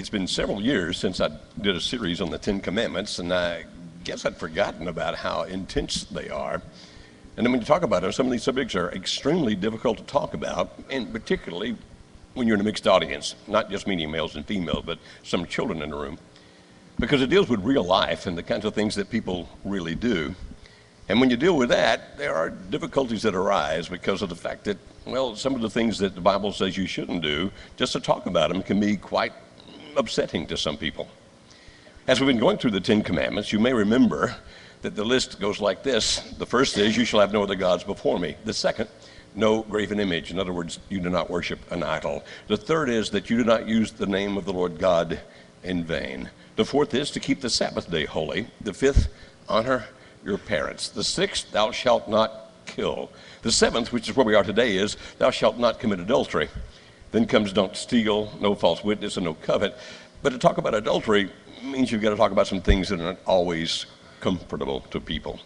It's been several years since I did a series on the Ten Commandments, and I guess I'd forgotten about how intense they are. And then when you talk about them, some of these subjects are extremely difficult to talk about, and particularly when you're in a mixed audience, not just meaning males and females, but some children in the room, because it deals with real life and the kinds of things that people really do. And when you deal with that, there are difficulties that arise because of the fact that, well, some of the things that the Bible says you shouldn't do, just to talk about them can be quite upsetting to some people. As we've been going through the Ten Commandments, you may remember that the list goes like this. The first is, you shall have no other gods before me. The second, no graven image. In other words, you do not worship an idol. The third is that you do not use the name of the Lord God in vain. The fourth is to keep the Sabbath day holy. The fifth, honor your parents. The sixth, thou shalt not kill. The seventh, which is where we are today, is thou shalt not commit adultery. Then comes don't steal, no false witness, and no covet. But to talk about adultery means you've got to talk about some things that are not always comfortable to people.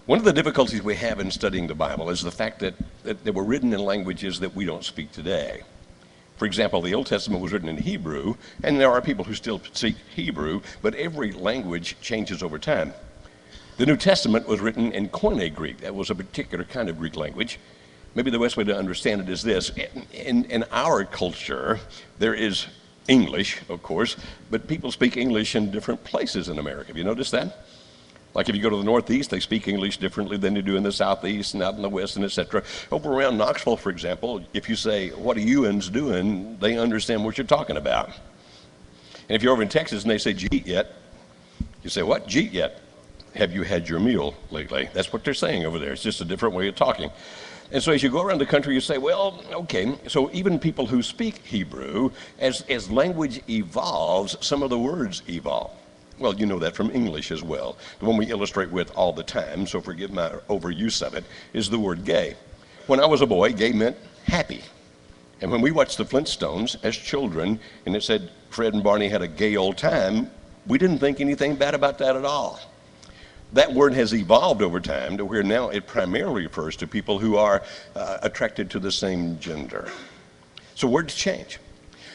One of the difficulties we have in studying the Bible is the fact that they were written in languages that we don't speak today. For example, the Old Testament was written in Hebrew, and there are people who still speak Hebrew, but every language changes over time. The New Testament was written in Koine Greek. That was a particular kind of Greek language. Maybe the best way to understand it is this. In our culture, there is English, of course, but people speak English in different places in America. Have you noticed that? Like if you go to the Northeast, they speak English differently than they do in the Southeast and out in the West and etc. Over around Knoxville, for example, if you say, what are you-uns doing, they understand what you're talking about. And if you're over in Texas and they say, jeet yet, you say, what? Jeet yet? Have you had your meal lately? That's what they're saying over there. It's just a different way of talking. And so as you go around the country, you say, well, okay, so even people who speak Hebrew, as language evolves, some of the words evolve. Well, you know that from English as well. The one we illustrate with all the time, so forgive my overuse of it, is the word gay. When I was a boy, gay meant happy. And when we watched the Flintstones as children, and it said Fred and Barney had a gay old time, we didn't think anything bad about that at all. That word has evolved over time to where now it primarily refers to people who are attracted to the same gender. So words change.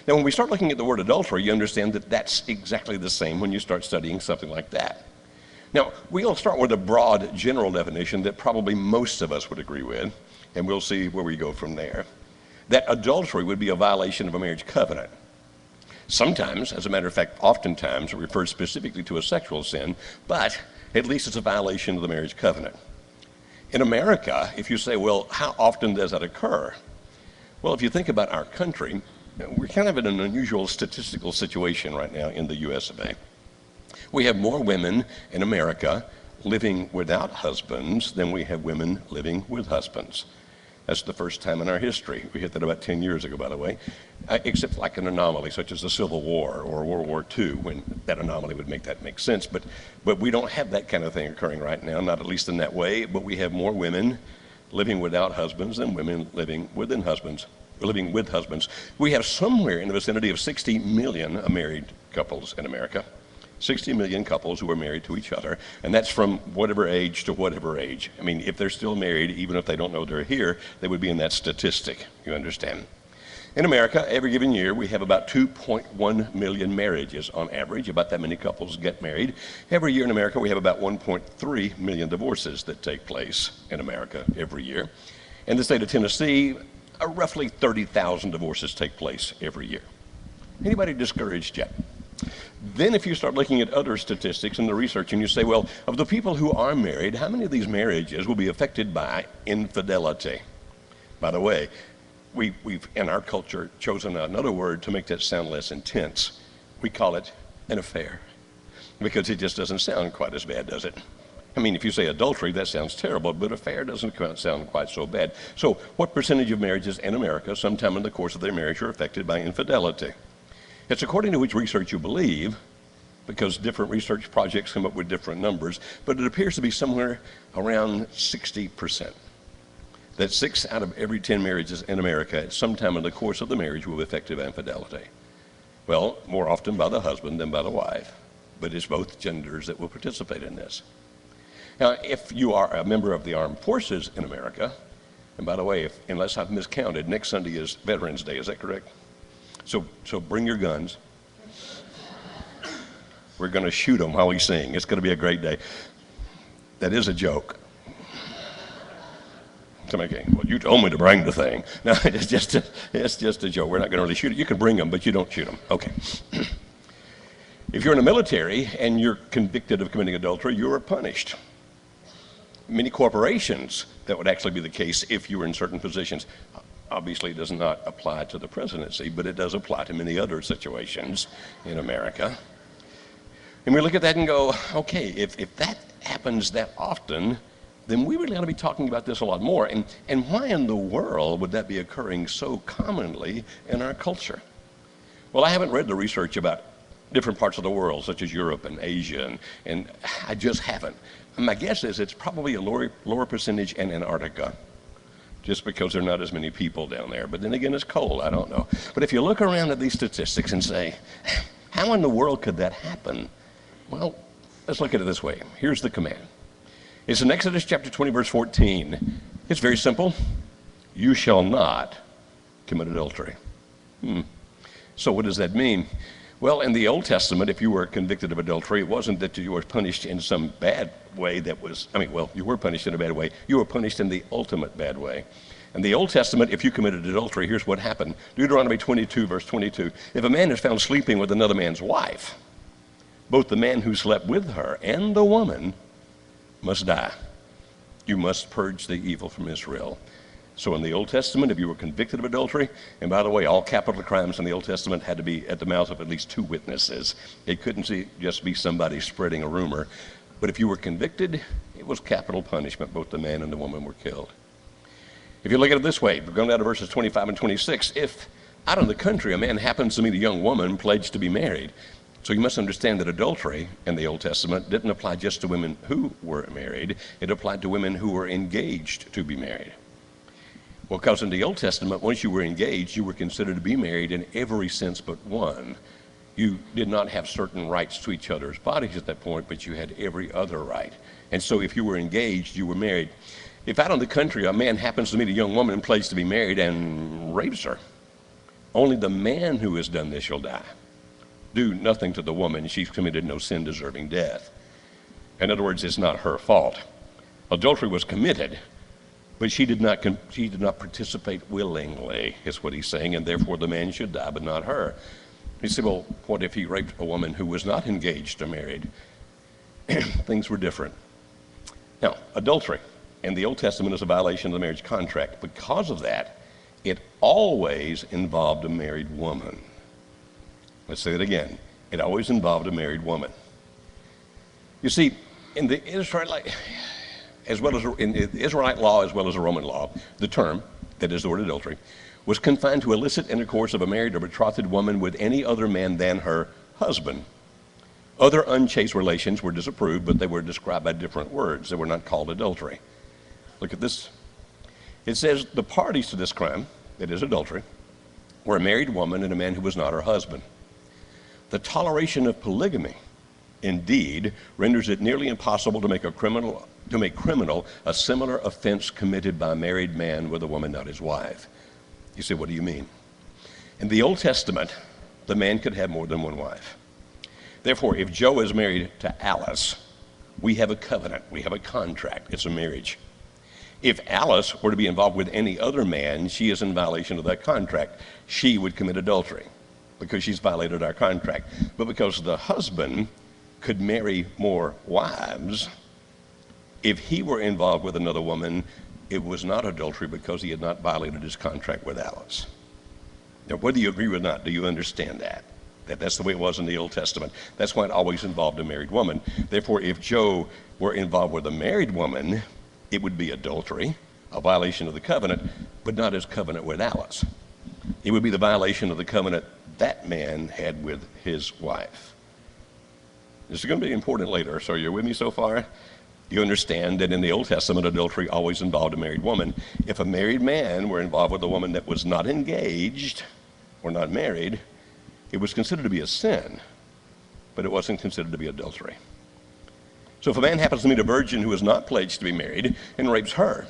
Now, when we start looking at the word adultery, you understand that that's exactly the same when you start studying something like that. Now, we'll start with a broad general definition that probably most of us would agree with, and we'll see where we go from there. That adultery would be a violation of a marriage covenant. Sometimes, as a matter of fact, oftentimes, it refers specifically to a sexual sin, but at least it's a violation of the marriage covenant. In America, if you say, well, how often does that occur? Well, if you think about our country, we're kind of in an unusual statistical situation right now in the US of A. We have more women in America living without husbands than we have women living with husbands. That's the first time in our history. We hit that about 10 years ago, by the way, except like an anomaly such as the Civil War or World War II, when that anomaly would make that make sense. But we don't have that kind of thing occurring right now, not at least in that way, but we have more women living without husbands than women living with husbands. We have somewhere in the vicinity of 60 million married couples in America. 60 million couples who are married to each other, and that's from whatever age to whatever age. I mean, if they're still married, even if they don't know they're here, they would be in that statistic, you understand. In America, every given year, we have about 2.1 million marriages on average. About that many couples get married. Every year in America, we have about 1.3 million divorces that take place in America every year. In the state of Tennessee, roughly 30,000 divorces take place every year. Anybody discouraged yet? Then if you start looking at other statistics and the research and you say, well, of the people who are married, how many of these marriages will be affected by infidelity? By the way, we've in our culture chosen another word to make that sound less intense. We call it an affair, because it just doesn't sound quite as bad, does it? I mean, if you say adultery, that sounds terrible, but affair doesn't sound quite so bad. So what percentage of marriages in America sometime in the course of their marriage are affected by infidelity? It's according to which research you believe, because different research projects come up with different numbers, but it appears to be somewhere around 60%. That 6 out of every 10 marriages in America at some time in the course of the marriage will be affected by infidelity. Well, more often by the husband than by the wife, but it's both genders that will participate in this. Now, if you are a member of the armed forces in America, and by the way, unless I've miscounted, next Sunday is Veterans Day, is that correct? So bring your guns, We're going to shoot him while we sing. It's going to be a great day. That is a joke. Okay, well, you told me to bring the thing. No, it's just a joke. We're not going to really shoot it. You can bring them, but you don't shoot them. Okay. If you're in the military and you're convicted of committing adultery, you are punished. Many corporations, that would actually be the case if you were in certain positions. Obviously, it does not apply to the presidency, but it does apply to many other situations in America. And we look at that and go, okay, if that happens that often, then we really ought to be talking about this a lot more. And why in the world would that be occurring so commonly in our culture? Well, I haven't read the research about different parts of the world, such as Europe and Asia, and I just haven't. My guess is it's probably a lower percentage in Antarctica, just because there are not as many people down there. But then again, it's cold, I don't know. But if you look around at these statistics and say, how in the world could that happen? Well, let's look at it this way. Here's the command. It's in Exodus chapter 20, verse 14. It's very simple. You shall not commit adultery. So what does that mean? Well, in the Old Testament, if you were convicted of adultery, it wasn't that you were punished in some bad way you were punished in a bad way. You were punished in the ultimate bad way. In the Old Testament, if you committed adultery, here's what happened. Deuteronomy 22, verse 22. If a man is found sleeping with another man's wife, both the man who slept with her and the woman must die. You must purge the evil from Israel. So in the Old Testament, if you were convicted of adultery, and by the way, all capital crimes in the Old Testament had to be at the mouth of at least 2 witnesses. It couldn't just be somebody spreading a rumor. But if you were convicted, it was capital punishment. Both the man and the woman were killed. If you look at it this way, we're going down to verses 25 and 26. If out in the country a man happens to meet a young woman pledged to be married, so you must understand that adultery in the Old Testament didn't apply just to women who were married. It applied to women who were engaged to be married. Well, because in the Old Testament, once you were engaged, you were considered to be married in every sense but one. You did not have certain rights to each other's bodies at that point, but you had every other right. And so if you were engaged, you were married. If out in the country a man happens to meet a young woman pledged to be married and rapes her, only the man who has done this shall die. Do nothing to the woman. She's committed no sin deserving death. In other words, it's not her fault. Adultery was committed, but she did not participate willingly, is what he's saying, and therefore the man should die, but not her. You say, well, what if he raped a woman who was not engaged or married? Things were different. Now, adultery in the Old Testament is a violation of the marriage contract. Because of that, it always involved a married woman. Let's say it again. It always involved a married woman. You see, in the Israelite, in the Israelite law as well as the Roman law, the term, that is the word adultery, was confined to illicit intercourse of a married or betrothed woman with any other man than her husband. Other unchaste relations were disapproved, but they were described by different words. They were not called adultery. Look at this. It says the parties to this crime, that is adultery, were a married woman and a man who was not her husband. The toleration of polygamy, indeed, renders it nearly impossible to make criminal a similar offense committed by a married man with a woman not his wife. You say, what do you mean? In the Old Testament, the man could have more than one wife. Therefore, if Joe is married to Alice, we have a covenant, we have a contract, it's a marriage. If Alice were to be involved with any other man, she is in violation of that contract. She would commit adultery because she's violated our contract. But because the husband could marry more wives, if he were involved with another woman, it was not adultery because he had not violated his contract with Alice. Now, whether you agree or not, do you understand that? That's the way it was in the Old Testament. That's why it always involved a married woman. Therefore, if Joe were involved with a married woman, it would be adultery, a violation of the covenant, but not his covenant with Alice. It would be the violation of the covenant that man had with his wife. This is going to be important later, so you're with me so far? You understand that in the Old Testament, adultery always involved a married woman. If a married man were involved with a woman that was not engaged or not married, it was considered to be a sin, but it wasn't considered to be adultery. So if a man happens to meet a virgin who is not pledged to be married and rapes her,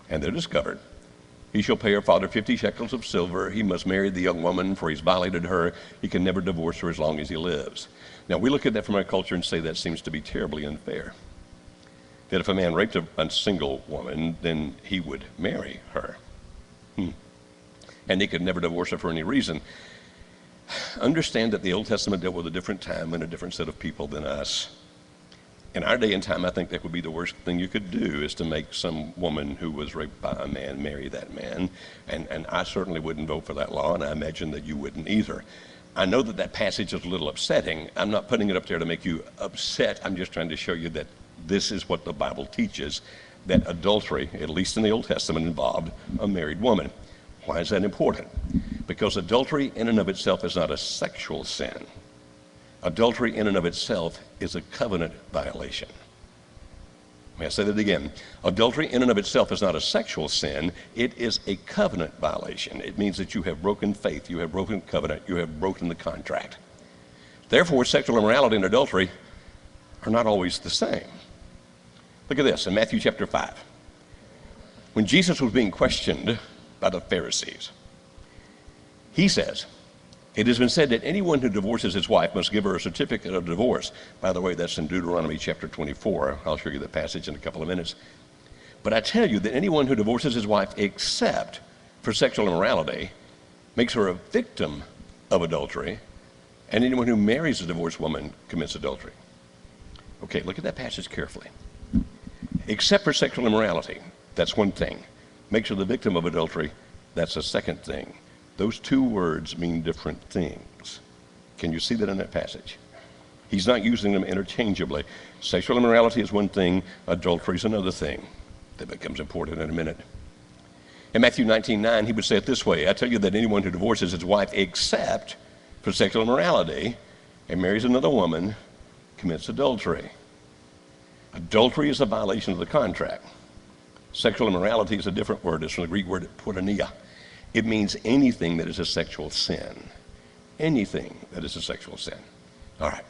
and they're discovered, He shall pay her father 50 shekels of silver. He must marry the young woman, for he's violated her. He can never divorce her as long as he lives. Now, we look at that from our culture and say that seems to be terribly unfair. That if a man raped a single woman, then he would marry her. And he could never divorce her for any reason. Understand that the Old Testament dealt with a different time and a different set of people than us. In our day and time, I think that would be the worst thing you could do, is to make some woman who was raped by a man marry that man. And I certainly wouldn't vote for that law, and I imagine that you wouldn't either. I know that that passage is a little upsetting. I'm not putting it up there to make you upset. I'm just trying to show you that this is what the Bible teaches, that adultery, at least in the Old Testament, involved a married woman. Why is that important? Because adultery in and of itself is not a sexual sin. Adultery in and of itself is a covenant violation. May I say that again? Adultery in and of itself is not a sexual sin. It is a covenant violation. It means that you have broken faith, you have broken covenant, you have broken the contract. Therefore, sexual immorality and adultery are not always the same. Look at this in Matthew chapter 5. When Jesus was being questioned by the Pharisees, he says, "It has been said that anyone who divorces his wife must give her a certificate of divorce." By the way, that's in Deuteronomy chapter 24. I'll show you the passage in a couple of minutes. "But I tell you that anyone who divorces his wife except for sexual immorality makes her a victim of adultery, and anyone who marries a divorced woman commits adultery." Okay, look at that passage carefully. Except for sexual immorality, that's one thing. Makes her the victim of adultery, that's a second thing. Those two words mean different things. Can you see that in that passage? He's not using them interchangeably. Sexual immorality is one thing, adultery is another thing. That becomes important in a minute. In Matthew 19:9, he would say it this way: "I tell you that anyone who divorces his wife except for sexual immorality and marries another woman commits adultery." Adultery is a violation of the contract. Sexual immorality is a different word. It's from the Greek word porneia. It means anything that is a sexual sin. Anything that is a sexual sin. All right.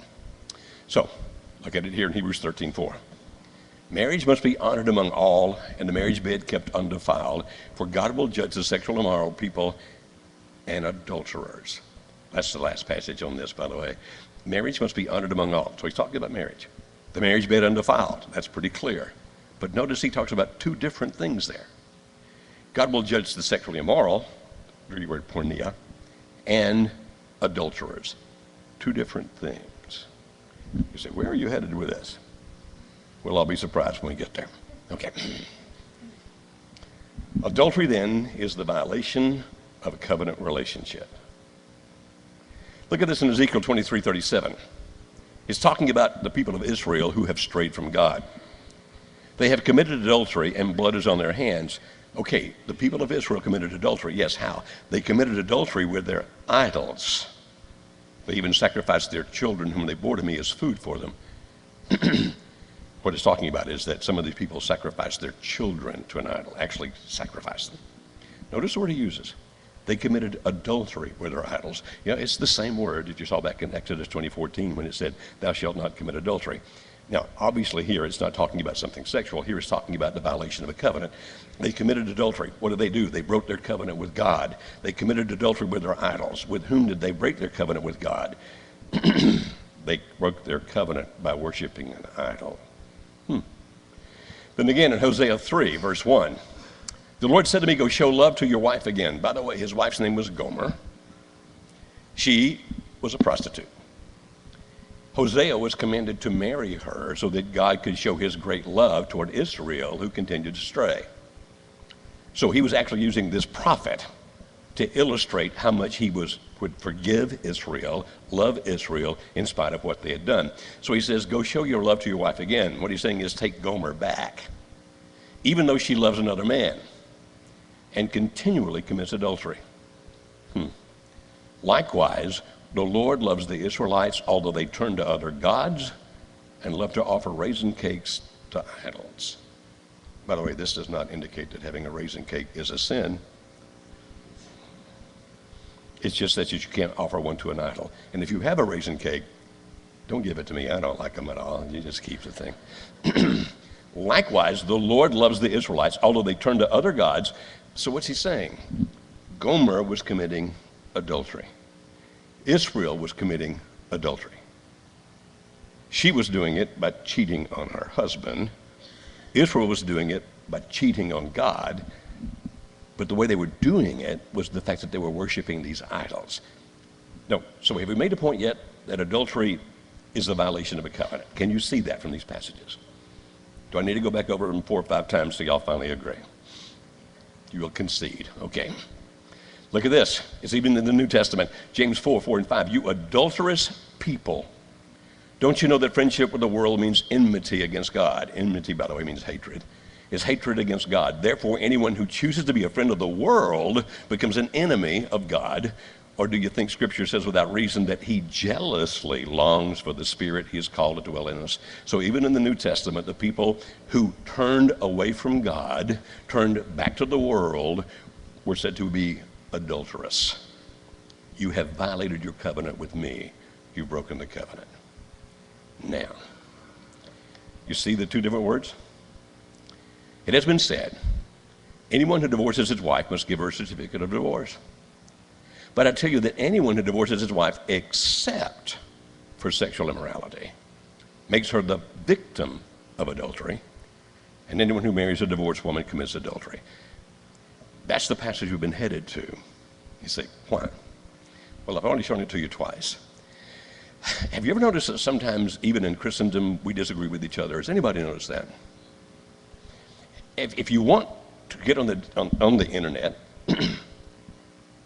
So, look at it here in Hebrews 13:4. "Marriage must be honored among all, and the marriage bed kept undefiled, for God will judge the sexual immoral people and adulterers." That's the last passage on this, by the way. Marriage must be honored among all. So he's talking about marriage. The marriage bed undefiled. That's pretty clear. But notice he talks about two different things there. God will judge the sexually immoral, the word porneia, and adulterers. Two different things. You say, where are you headed with this? Well, I'll be surprised when we get there. Okay. Adultery, then, is the violation of a covenant relationship. Look at this in Ezekiel 23:37. It's talking about the people of Israel who have strayed from God. They have committed adultery and blood is on their hands. Okay, the people of Israel committed adultery. Yes, how? They committed adultery with their idols. They even sacrificed their children whom they bore to me as food for them. What it's talking about is that some of these people sacrificed their children to an idol, actually sacrificed them. Notice the word he uses. They committed adultery with their idols. You know, it's the same word that you saw back in Exodus 20:14 when it said, "Thou shalt not commit adultery." Now, obviously here it's not talking about something sexual. Here it's talking about the violation of a covenant. They committed adultery. What did they do? They broke their covenant with God. They committed adultery with their idols. With whom did they break their covenant with God? They broke their covenant by worshiping an idol. Then again in Hosea 3, verse 1, the Lord said to me, "Go show love to your wife again." By the way, his wife's name was Gomer. She was a prostitute. Hosea was commanded to marry her so that God could show his great love toward Israel who continued to stray. So he was actually using this prophet to illustrate how much he would forgive Israel, love Israel, in spite of what they had done. So he says, go show your love to your wife again. What he's saying is take Gomer back, even though she loves another man and continually commits adultery. Likewise, the Lord loves the Israelites, although they turn to other gods and love to offer raisin cakes to idols. By the way, this does not indicate that having a raisin cake is a sin. It's just that you can't offer one to an idol. And if you have a raisin cake, don't give it to me. I don't like them at all. You just keep the thing. Likewise, the Lord loves the Israelites, although they turn to other gods. So what's he saying? Gomer was committing adultery. Israel was committing adultery. She was doing it by cheating on her husband. Israel was doing it by cheating on God. But the way they were doing it was the fact that they were worshiping these idols. No, so have we made a point yet that adultery is a violation of a covenant? Can you see that from these passages? Do I need to go back over them 4 or 5 times so y'all finally agree? You will concede. Okay. Look at this. It's even in the New Testament. James 4:4-5. You adulterous people. Don't you know that friendship with the world means enmity against God? Enmity, by the way, means hatred. Is hatred against God. Therefore, anyone who chooses to be a friend of the world becomes an enemy of God. Or do you think Scripture says without reason that he jealously longs for the Spirit he has called to dwell in us? So even in the New Testament, the people who turned away from God, turned back to the world, were said to be adulterous. You have violated your covenant with me. You've broken the covenant. Now, you see the 2 different words? It has been said, anyone who divorces his wife must give her a certificate of divorce. But I tell you that anyone who divorces his wife except for sexual immorality makes her the victim of adultery, and anyone who marries a divorced woman commits adultery. That's the passage we've been headed to. You say, why? Well, I've already shown it to you twice. Have you ever noticed that sometimes, even in Christendom, we disagree with each other? Has anybody noticed that? If you want to get on the internet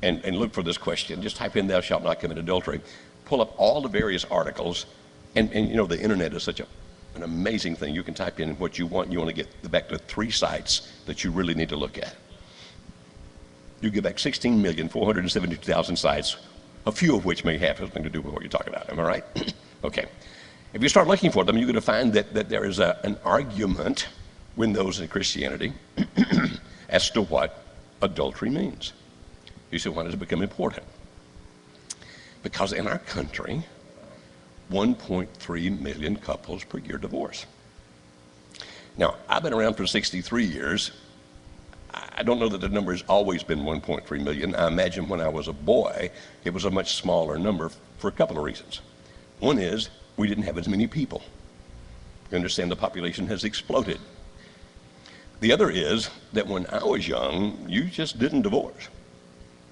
and look for this question, just type in "thou shalt not commit adultery," pull up all the various articles, and you know the internet is such an amazing thing. You can type in what you want. You want to get back to 3 sites that you really need to look at. You get back 16,472,000 sites, a few of which may have something to do with what you're talking about. Am I right? Okay. If you start looking for them, you're going to find that there is an argument with those in Christianity as to what adultery means. You say, why does it become important? Because in our country, 1.3 million couples per year divorce. Now, I've been around for 63 years. I don't know that the number has always been 1.3 million. I imagine when I was a boy, it was a much smaller number for a couple of reasons. One is we didn't have as many people. You understand the population has exploded. The other is that when I was young, you just didn't divorce.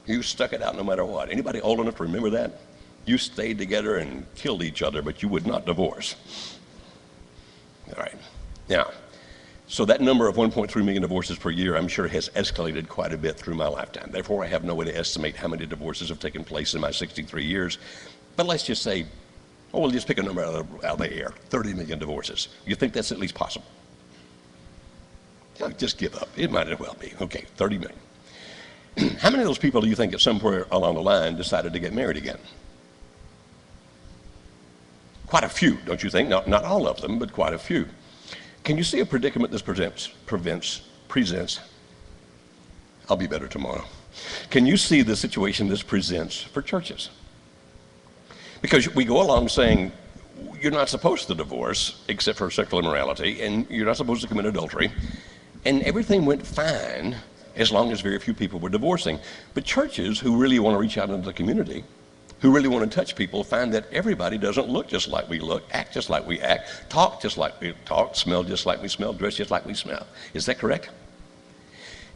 You stuck it out no matter what. Anybody old enough to remember that? You stayed together and killed each other, but you would not divorce. All right. Now, so that number of 1.3 million divorces per year, I'm sure, has escalated quite a bit through my lifetime. Therefore, I have no way to estimate how many divorces have taken place in my 63 years. But let's just say, we'll just pick a number out of the air, 30 million divorces. You think that's at least possible? Just give up. It might as well be. Okay, 30 million. How many of those people do you think at somewhere along the line decided to get married again? Quite a few, don't you think? Not all of them, but quite a few. Can you see a predicament this presents? I'll be better tomorrow. Can you see the situation this presents for churches? Because we go along saying, you're not supposed to divorce except for sexual immorality, and you're not supposed to commit adultery, and everything went fine as long as very few people were divorcing. But churches who really want to reach out into the community, who really want to touch people, find that everybody doesn't look just like we look, act just like we act, talk just like we talk, smell just like we smell, dress just like we smell. Is that correct?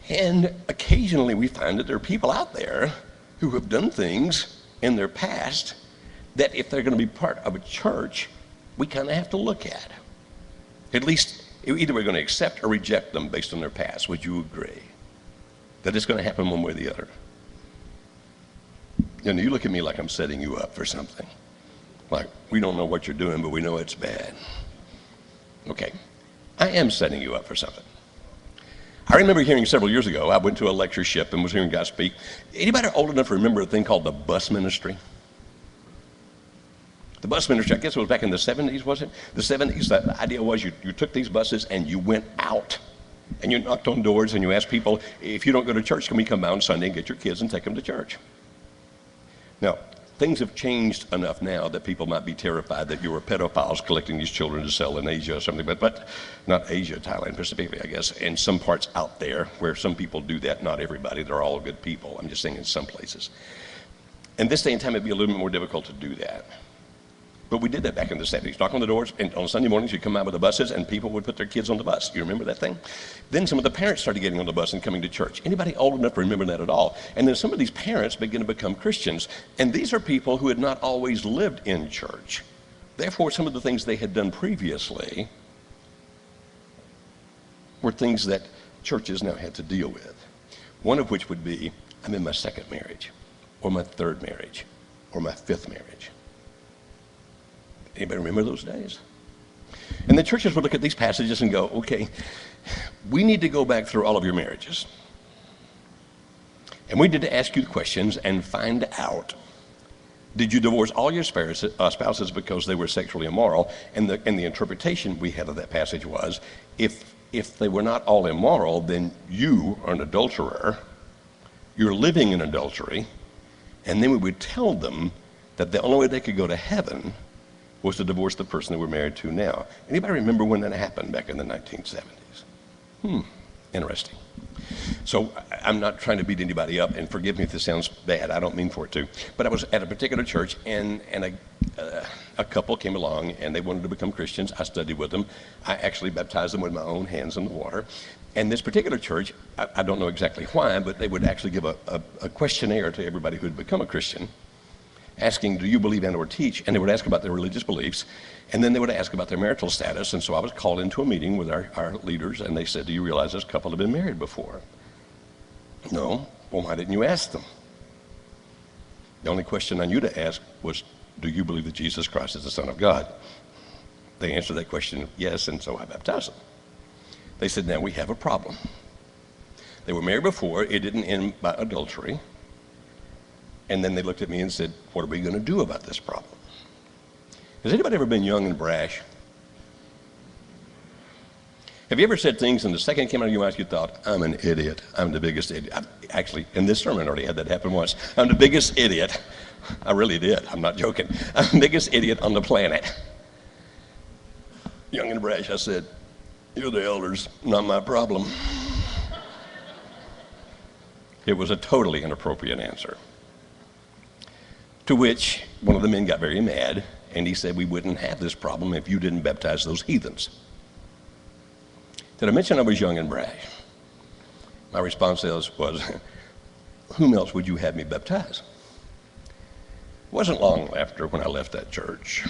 And occasionally we find that there are people out there who have done things in their past that if they're going to be part of a church, we kind of have to look at. At least either we're going to accept or reject them based on their past. Would you agree that it's going to happen one way or the other? And you look at me like I'm setting you up for something. Like, we don't know what you're doing, but we know it's bad. Okay, I am setting you up for something. I remember hearing several years ago, I went to a lectureship and was hearing guys speak. Anybody old enough to remember a thing called the bus ministry? The bus ministry, I guess it was back in the 70s, was it? The 70s, the idea was you took these buses and you went out. And you knocked on doors and you asked people, if you don't go to church, can we come out on Sunday and get your kids and take them to church? Now, things have changed enough now that people might be terrified that you were pedophiles collecting these children to sell in Asia or something, but not Asia, Thailand specifically, I guess, and some parts out there where some people do that. Not everybody, they're all good people. I'm just saying in some places. In this day and time, it'd be a little bit more difficult to do that. But we did that back in the 70s. Knock on the doors, and on Sunday mornings, you'd come out with the buses, and people would put their kids on the bus. You remember that thing? Then some of the parents started getting on the bus and coming to church. Anybody old enough to remember that at all? And then some of these parents began to become Christians, and these are people who had not always lived in church. Therefore, some of the things they had done previously were things that churches now had to deal with. One of which would be, I'm in my second marriage, or my third marriage, or my fifth marriage. Anybody remember those days? And the churches would look at these passages and go, okay, we need to go back through all of your marriages. And we need to ask you the questions and find out, did you divorce all your spouses because they were sexually immoral? And the interpretation we had of that passage was, if they were not all immoral, then you are an adulterer, you're living in adultery, and then we would tell them that the only way they could go to heaven was to divorce the person they were married to now. Anybody remember when that happened back in the 1970s? Interesting. So I'm not trying to beat anybody up, and forgive me if this sounds bad, I don't mean for it to, but I was at a particular church, and a couple came along, and they wanted to become Christians. I studied with them. I actually baptized them with my own hands in the water. And this particular church, I don't know exactly why, but they would actually give a questionnaire to everybody who had become a Christian, asking, do you believe and or teach? And they would ask about their religious beliefs, and then they would ask about their marital status. And so I was called into a meeting with our leaders, and they said, do you realize this couple have been married before? No. Well, why didn't you ask them? The only question I knew to ask was, do you believe that Jesus Christ is the Son of God? They answered that question, yes, and so I baptized them. They said, now we have a problem. They were married before, it didn't end by adultery. And then they looked at me and said, what are we going to do about this problem? Has anybody ever been young and brash? Have you ever said things and the second it came out of your mouth you thought, I'm an idiot, I'm the biggest idiot? Actually, in this sermon I already had that happen once. I'm the biggest idiot. I really did, I'm not joking. I'm the biggest idiot on the planet. Young and brash, I said, you're the elders, not my problem. It was a totally inappropriate answer. To which one of the men got very mad, and he said, we wouldn't have this problem if you didn't baptize those heathens. Did I mention I was young and brash? My response was, whom else would you have me baptize? It wasn't long after when I left that church.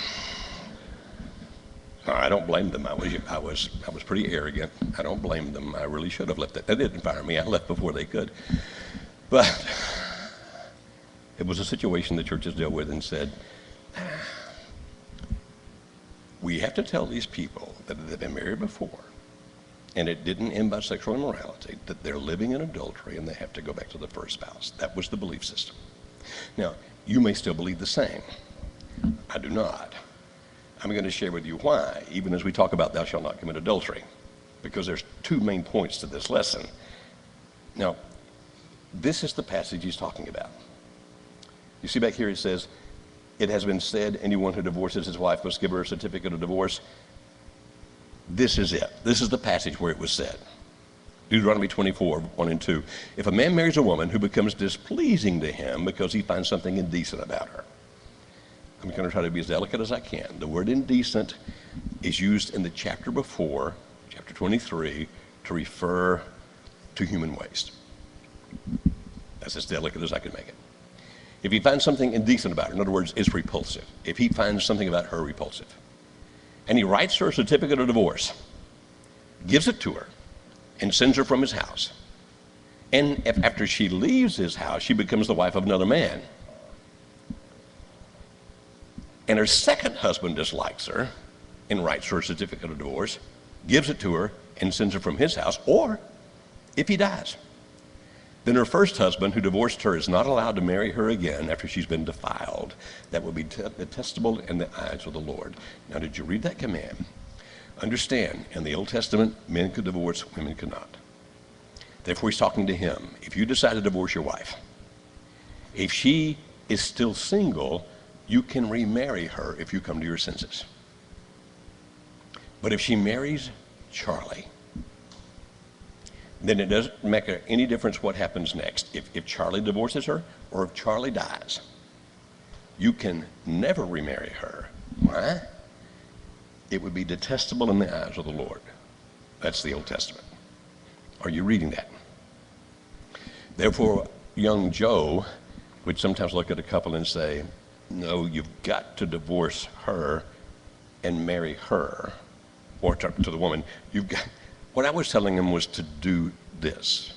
I don't blame them. I was pretty arrogant. I don't blame them. I really should have left that. They didn't fire me. I left before they could. But it was a situation the churches dealt with and said, we have to tell these people that they've been married before, and it didn't end by sexual immorality, that they're living in adultery and they have to go back to the first spouse. That was the belief system. Now, you may still believe the same. I do not. I'm going to share with you why, even as we talk about thou shalt not commit adultery, because there's two main points to this lesson. Now, this is the passage he's talking about. You see back here it says, it has been said, anyone who divorces his wife must give her a certificate of divorce. This is it. This is the passage where it was said. Deuteronomy 24, 1 and 2. If a man marries a woman who becomes displeasing to him because he finds something indecent about her. I'm going to try to be as delicate as I can. The word indecent is used in the chapter before, chapter 23, to refer to human waste. That's as delicate as I can make it. If he finds something indecent about her, in other words, is repulsive, if he finds something about her repulsive, and he writes her a certificate of divorce, gives it to her, and sends her from his house, and if after she leaves his house, she becomes the wife of another man, and her second husband dislikes her and writes her a certificate of divorce, gives it to her, and sends her from his house, or if he dies, then her first husband who divorced her is not allowed to marry her again after she's been defiled. That will be detestable in the eyes of the Lord. Now, did you read that command? Understand, in the Old Testament, men could divorce, women could not. Therefore, he's talking to him. If you decide to divorce your wife, if she is still single, you can remarry her if you come to your senses. But if she marries Charlie, then it doesn't make any difference what happens next. If Charlie divorces her or if Charlie dies, you can never remarry her. Why? It would be detestable in the eyes of the Lord. That's the Old Testament. Are you reading that? Therefore, young Joe would sometimes look at a couple and say, no, you've got to divorce her and marry her. Or to the woman, you've got, what I was telling him was to do this.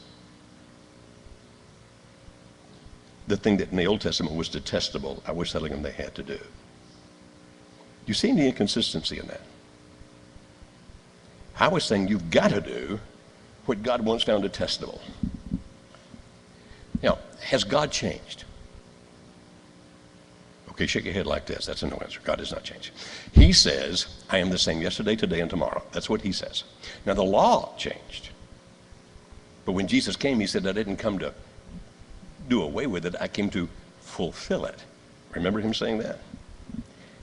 The thing that in the Old Testament was detestable, I was telling them they had to do. You see any inconsistency in that? I was saying you've got to do what God once found detestable. Now, has God changed? Okay, shake your head like this. That's a no answer. God has not changed. He says, I am the same yesterday, today, and tomorrow. That's what he says. Now, the law changed. But when Jesus came, he said, I didn't come to do away with it. I came to fulfill it. Remember him saying that?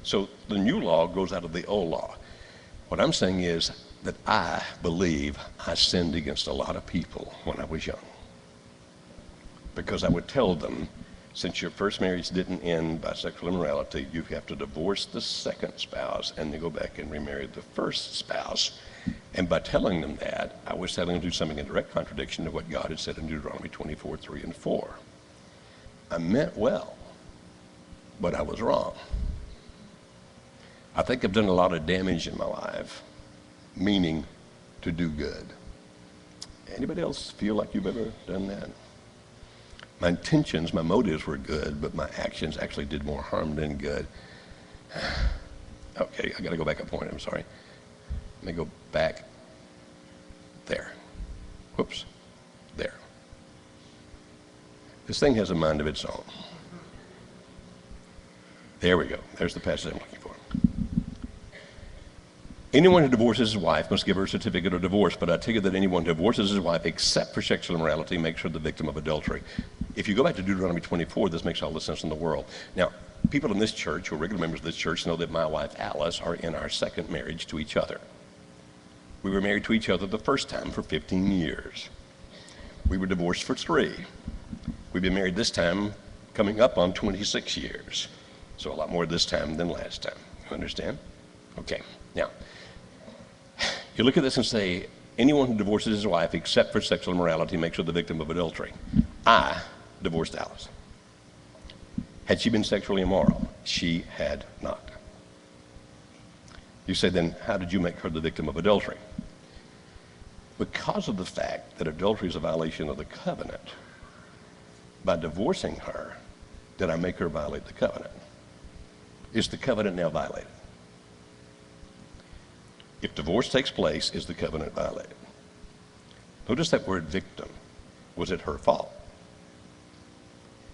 So the new law goes out of the old law. What I'm saying is that I believe I sinned against a lot of people when I was young. Because I would tell them, since your first marriage didn't end by sexual immorality, you have to divorce the second spouse and then go back and remarry the first spouse. And by telling them that, I was telling them to do something in direct contradiction to what God had said in Deuteronomy 24, 3 and 4. I meant well, but I was wrong. I think I've done a lot of damage in my life, meaning to do good. Anybody else feel like you've ever done that? My intentions, my motives were good, but my actions actually did more harm than good. Okay, I got to go back a point. I'm sorry. Let me go back there. Whoops, there. This thing has a mind of its own. There we go. There's the passage I'm looking for. Anyone who divorces his wife must give her a certificate of divorce, but I tell you that anyone who divorces his wife except for sexual immorality makes her the victim of adultery. If you go back to Deuteronomy 24, this makes all the sense in the world. Now, people in this church, who are regular members of this church, know that my wife, Alice, are in our second marriage to each other. We were married to each other the first time for 15 years. We were divorced for 3. We've been married this time coming up on 26 years. So a lot more this time than last time. You understand? Okay, now, you look at this and say, anyone who divorces his wife except for sexual immorality makes her the victim of adultery. I divorced Alice. Had she been sexually immoral? She had not. You say, then how did you make her the victim of adultery? Because of the fact that adultery is a violation of the covenant, by divorcing her, did I make her violate the covenant? Is the covenant now violated? If divorce takes place, is the covenant violated? Notice that word victim. Was it her fault?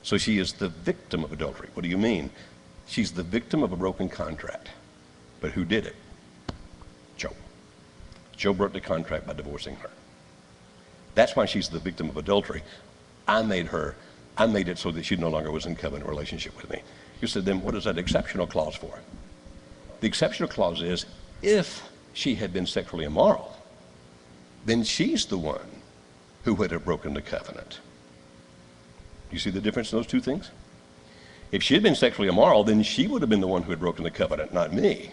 So she is the victim of adultery. What do you mean? She's the victim of a broken contract. But who did it? Joe. Joe broke the contract by divorcing her. That's why she's the victim of adultery. I made it so that she no longer was in covenant relationship with me. You said, then what is that exceptional clause for? The exceptional clause is, if she had been sexually immoral, then she's the one who would have broken the covenant. You see the difference in those two things? If she had been sexually immoral, then she would have been the one who had broken the covenant, not me.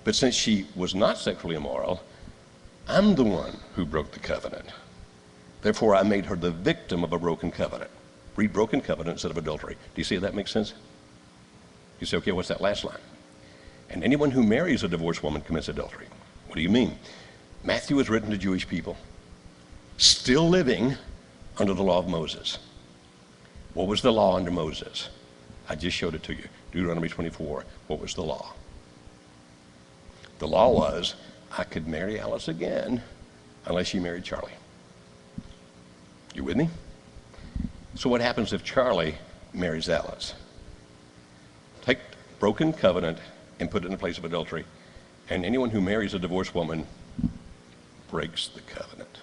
But since she was not sexually immoral, I'm the one who broke the covenant. Therefore, I made her the victim of a broken covenant. Read broken covenant instead of adultery. Do you see if that makes sense? You say, okay, what's that last line? And anyone who marries a divorced woman commits adultery. What do you mean? Matthew was written to Jewish people, still living under the law of Moses. What was the law under Moses? I just showed it to you. Deuteronomy 24. What was the law? The law was, I could marry Alice again unless she married Charlie. You with me? So what happens if Charlie marries Alice? Take broken covenant and put it in the place of adultery. And anyone who marries a divorced woman breaks the covenant.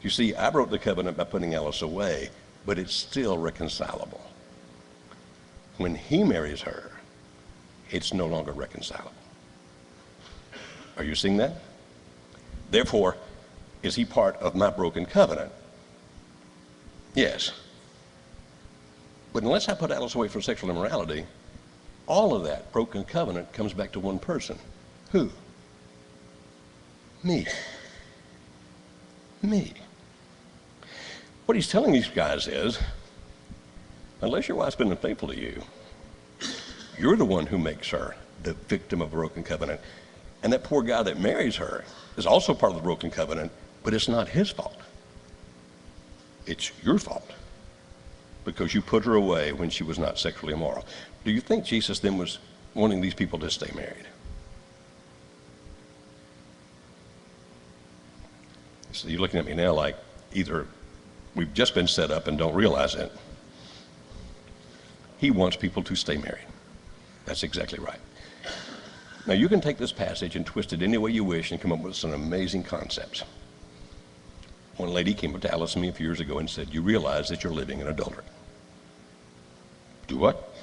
You see, I broke the covenant by putting Alice away. but it's still reconcilable. When he marries her, it's no longer reconcilable. Are you seeing that? Therefore, is he part of my broken covenant? Yes. But unless I put Alice away for sexual immorality, all of that broken covenant comes back to one person. Who? Me. Me. What he's telling these guys is, unless your wife's been unfaithful to you, you're the one who makes her the victim of a broken covenant. And that poor guy that marries her is also part of the broken covenant, but it's not his fault. It's your fault, because you put her away when she was not sexually immoral. Do you think Jesus then was wanting these people to stay married? So you're looking at me now like either we've just been set up and don't realize it. He wants people to stay married. That's exactly right. Now you can take this passage and twist it any way you wish and come up with some amazing concepts. One lady came up to Alice and me a few years ago and said, you realize that you're living in adultery. Do what?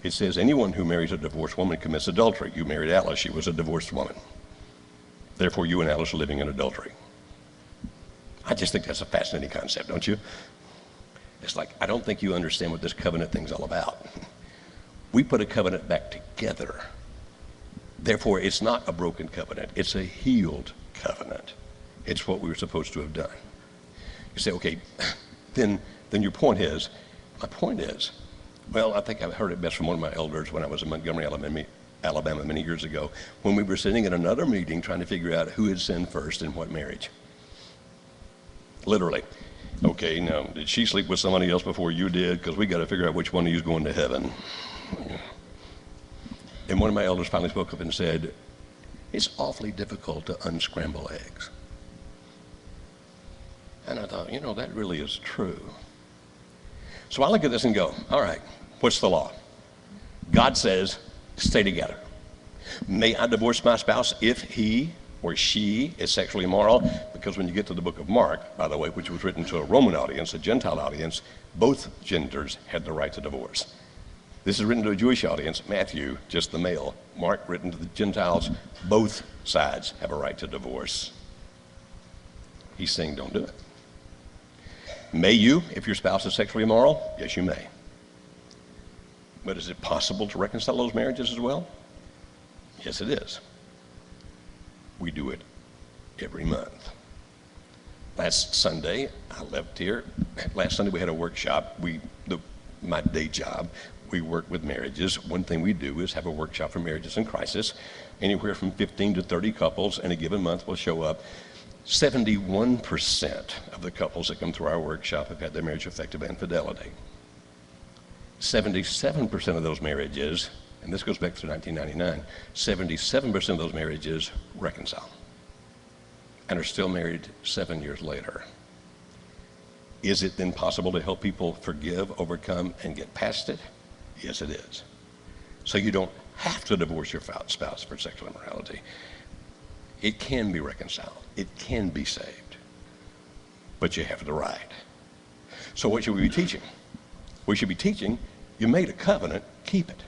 It says anyone who marries a divorced woman commits adultery. You married Alice, she was a divorced woman. Therefore you and Alice are living in adultery. I just think that's a fascinating concept, don't you? It's like, I don't think you understand what this covenant thing's all about. We put a covenant back together. Therefore, it's not a broken covenant. It's a healed covenant. It's what we were supposed to have done. You say, okay, then your point is, my point is, well, I think I heard it best from one of my elders when I was in Montgomery, Alabama many years ago, when we were sitting in another meeting trying to figure out who had sinned first in what marriage. Literally. Okay, now, did she sleep with somebody else before you did? Because we got to figure out which one of you is going to heaven. And one of my elders finally spoke up and said, it's awfully difficult to unscramble eggs. And I thought, that really is true. So I look at this and go, all right, what's the law? God says, stay together. May I divorce my spouse if he or she is sexually immoral? Because when you get to the book of Mark, by the way, which was written to a Roman audience, a Gentile audience, both genders had the right to divorce. This is written to a Jewish audience. Matthew, just the male. Mark, written to the Gentiles. Both sides have a right to divorce. He's saying don't do it. May you, if your spouse is sexually immoral? Yes, you may. But is it possible to reconcile those marriages as well? Yes, it is. We do it every month. Last Sunday, I left here. Last Sunday we had a workshop. My day job, we work with marriages. One thing we do is have a workshop for marriages in crisis. Anywhere from 15 to 30 couples in a given month will show up. 71% of the couples that come through our workshop have had their marriage affected by infidelity. 77% of those marriages, and this goes back to 1999, 77% of those marriages reconcile and are still married 7 years later. Is it then possible to help people forgive, overcome, and get past it? Yes, it is. So you don't have to divorce your spouse for sexual immorality. It can be reconciled. It can be saved. But you have the right. So what should we be teaching? We should be teaching, you made a covenant, keep it.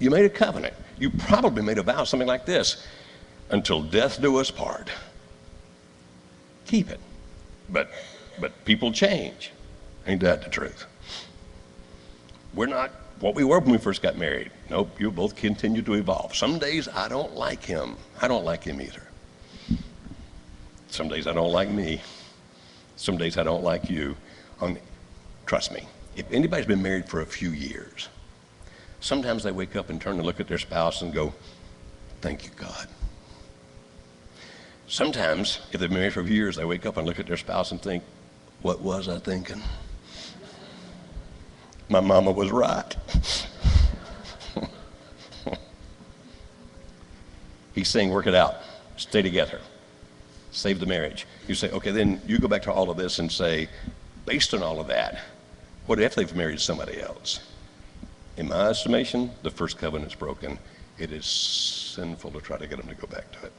You made a covenant. You probably made a vow, something like this, until death do us part. Keep it. But people change. Ain't that the truth? We're not what we were when we first got married. Nope, you both continue to evolve. Some days I don't like him. I don't like him either. Some days I don't like me. Some days I don't like you. Trust me, if anybody's been married for a few years, sometimes they wake up and turn and look at their spouse and go, thank you, God. Sometimes, if they've been married for a few years, they wake up and look at their spouse and think, what was I thinking? My mama was right. He's saying, work it out. Stay together. Save the marriage. You say, okay, then you go back to all of this and say, based on all of that, what if they've married somebody else? In my estimation, the first covenant's broken. It is sinful to try to get them to go back to it.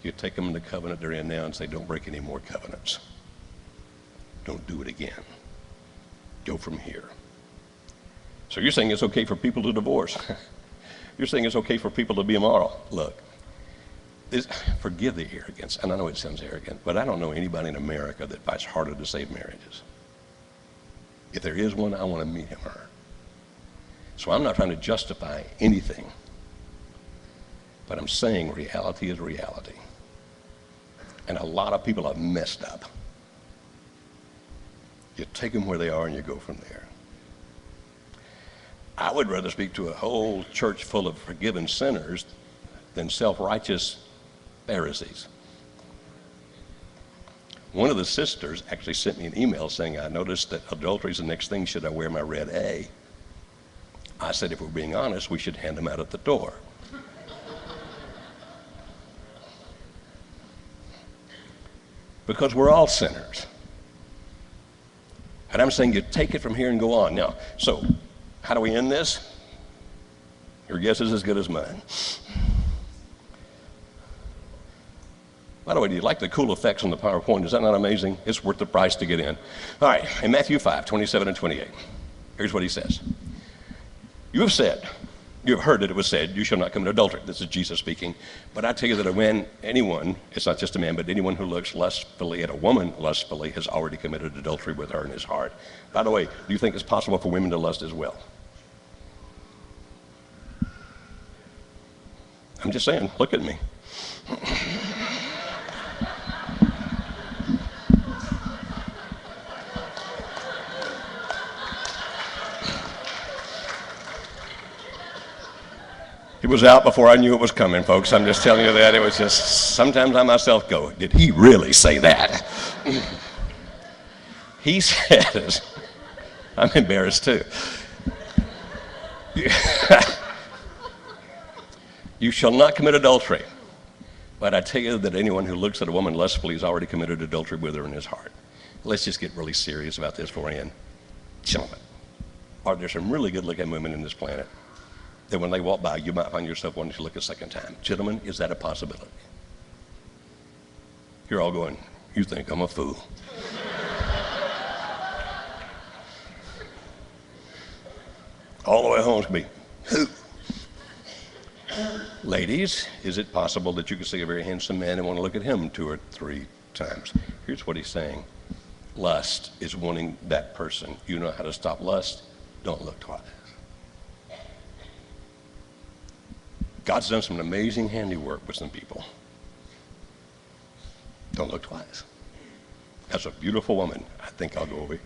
You take them in the covenant they're in now and say, don't break any more covenants. don't do it again. Go from here. So you're saying it's okay for people to divorce. You're saying it's okay for people to be immoral. Look, forgive the arrogance, and I know it sounds arrogant, but I don't know anybody in America that fights harder to save marriages. If there is one, I want to meet him or her. So I'm not trying to justify anything, but I'm saying reality is reality. And a lot of people have messed up. You take them where they are and you go from there. I would rather speak to a whole church full of forgiven sinners than self-righteous Pharisees. One of the sisters actually sent me an email saying, I noticed that adultery is the next thing. Should I wear my red A? I said, if we're being honest, we should hand them out at the door. Because we're all sinners. And I'm saying you take it from here and go on. Now, so how do we end this? Your guess is as good as mine. By the way, do you like the cool effects on the PowerPoint? Is that not amazing? It's worth the price to get in. All right, in Matthew 5, 27 and 28, here's what he says. You have heard that it was said, you shall not commit adultery. This is Jesus speaking. But I tell you that when anyone, it's not just a man, but anyone who looks lustfully at a woman lustfully has already committed adultery with her in his heart. By the way, do you think it's possible for women to lust as well? I'm just saying, look at me. It was out before I knew it was coming, folks. I'm just telling you that. It was just, sometimes I myself go, did he really say that? He says, I'm embarrassed too. You shall not commit adultery. But I tell you that anyone who looks at a woman lustfully has already committed adultery with her in his heart. Let's just get really serious about this before I end. Gentlemen, are there some really good-looking women in this planet that when they walk by, you might find yourself wanting to look a second time? Gentlemen, is that a possibility? You're all going, you think I'm a fool. All the way home to me, who? Ladies, is it possible that you could see a very handsome man and want to look at him 2 or 3 times? Here's what he's saying. Lust is wanting that person. You know how to stop lust? Don't look twice. God's done some amazing handiwork with some people. Don't look twice. That's a beautiful woman. I think I'll go over here.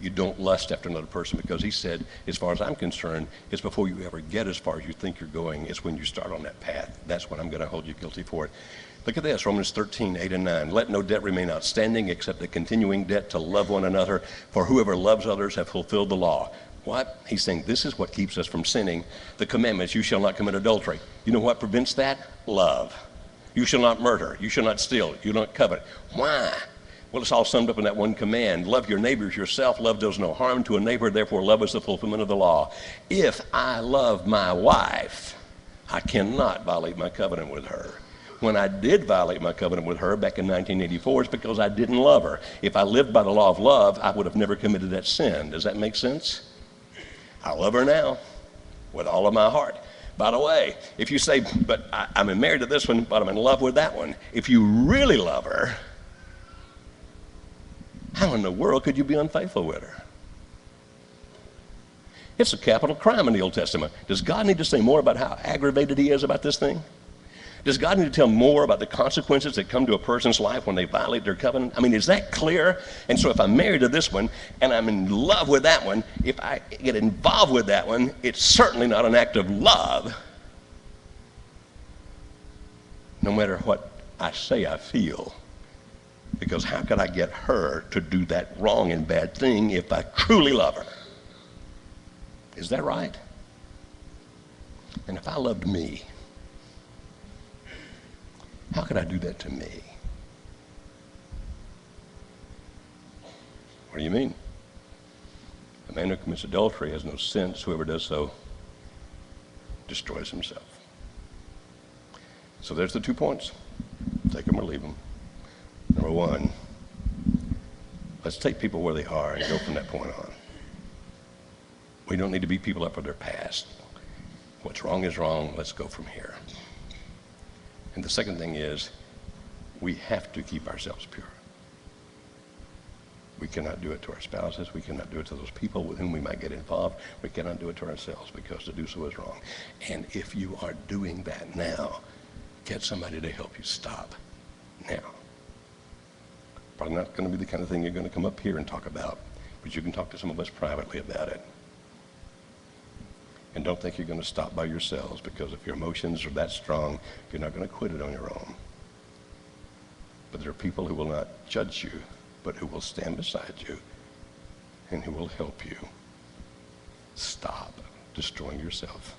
You don't lust after another person, because he said, as far as I'm concerned, it's before you ever get as far as you think you're going. It's when you start on that path. That's when I'm going to hold you guilty for it. Look at this, Romans 13, 8 and 9. Let no debt remain outstanding except the continuing debt to love one another. For whoever loves others have fulfilled the law. What? He's saying this is what keeps us from sinning. The commandments, you shall not commit adultery. You know what prevents that? Love. You shall not murder. You shall not steal. You don't covet. Why? Well, it's all summed up in that one command. Love your neighbors yourself. Love does no harm to a neighbor. Therefore, love is the fulfillment of the law. If I love my wife, I cannot violate my covenant with her. When I did violate my covenant with her back in 1984, it's because I didn't love her. If I lived by the law of love, I would have never committed that sin. Does that make sense? I love her now with all of my heart. By the way, if you say, but I'm married to this one, but I'm in love with that one. If you really love her, how in the world could you be unfaithful with her? It's a capital crime in the Old Testament. Does God need to say more about how aggravated he is about this thing? Does God need to tell more about the consequences that come to a person's life when they violate their covenant? I mean, is that clear? And so if I'm married to this one and I'm in love with that one, if I get involved with that one, it's certainly not an act of love, no matter what I say I feel. Because how could I get her to do that wrong and bad thing if I truly love her? Is that right? And if I loved me, how could I do that to me? What do you mean? A man who commits adultery has no sense. Whoever does so destroys himself. So there's the 2 points. Take them or leave them. Number 1, Let's take people where they are and go from that point on. We don't need to beat people up for their past. What's wrong is wrong. Let's go from here. And the second thing is, we have to keep ourselves pure. We cannot do it to our spouses. We cannot do it to those people with whom we might get involved. We cannot do it to ourselves, because to do so is wrong. And if you are doing that now, get somebody to help you stop now. Probably not going to be the kind of thing you're going to come up here and talk about, but you can talk to some of us privately about it. And don't think you're going to stop by yourselves, because if your emotions are that strong, you're not going to quit it on your own. But there are people who will not judge you, but who will stand beside you and who will help you stop destroying yourself.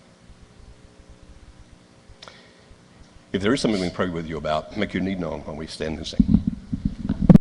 If there is something we can pray with you about, make your need known while we stand and sing.